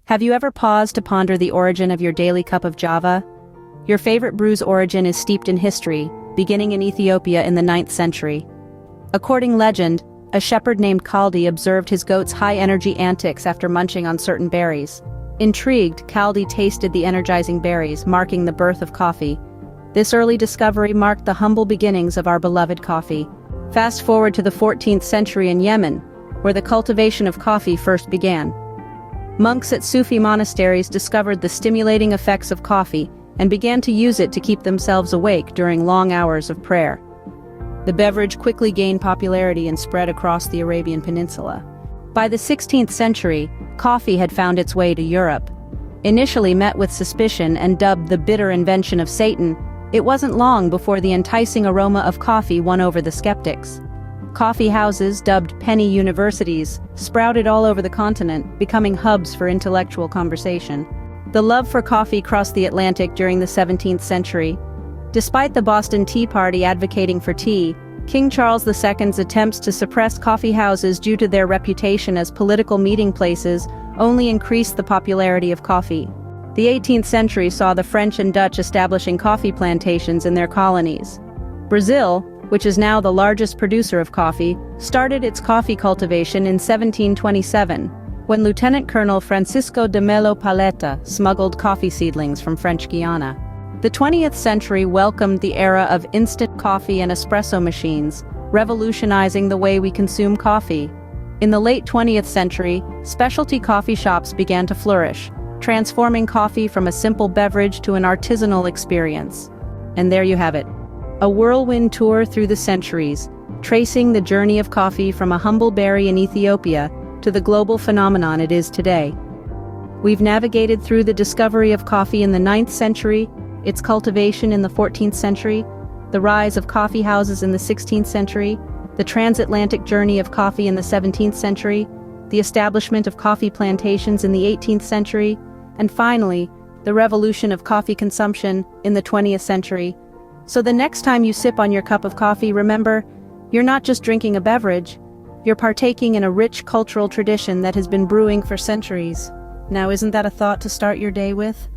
Have you ever paused to ponder the origin of your daily cup of java? Your favorite brew's origin is steeped in history, beginning in Ethiopia in the 9th century. According legend, a shepherd named Kaldi observed his goat's high-energy antics after munching on certain berries. Intrigued, Kaldi tasted the energizing berries, marking the birth of coffee. This early discovery marked the humble beginnings of our beloved coffee. Fast forward to the 14th century in Yemen, where the cultivation of coffee first began. Monks at Sufi monasteries discovered the stimulating effects of coffee and began to use it to keep themselves awake during long hours of prayer. The beverage quickly gained popularity and spread across the Arabian Peninsula. By the 16th century, coffee had found its way to Europe. Initially met with suspicion and dubbed the bitter invention of Satan, it wasn't long before the enticing aroma of coffee won over the skeptics. Coffee houses, dubbed penny universities, sprouted all over the continent, becoming hubs for intellectual conversation. The love for coffee crossed the Atlantic during the 17th century. Despite the Boston Tea Party advocating for tea, King Charles II's attempts to suppress coffee houses due to their reputation as political meeting places only increased the popularity of coffee. The 18th century saw the French and Dutch establishing coffee plantations in their colonies. Brazil, which is now the largest producer of coffee, started its coffee cultivation in 1727, when Lieutenant Colonel Francisco de Melo Paleta smuggled coffee seedlings from French Guiana. The 20th century welcomed the era of instant coffee and espresso machines, revolutionizing the way we consume coffee. In the late 20th century, specialty coffee shops began to flourish, transforming coffee from a simple beverage to an artisanal experience. And there you have it. A whirlwind tour through the centuries, tracing the journey of coffee from a humble berry in Ethiopia to the global phenomenon it is today. We've navigated through the discovery of coffee in the 9th century, its cultivation in the 14th century, the rise of coffee houses in the 16th century, the transatlantic journey of coffee in the 17th century, the establishment of coffee plantations in the 18th century, and finally, the revolution of coffee consumption in the 20th century. So the next time you sip on your cup of coffee, remember, you're not just drinking a beverage, you're partaking in a rich cultural tradition that has been brewing for centuries. Now, isn't that a thought to start your day with?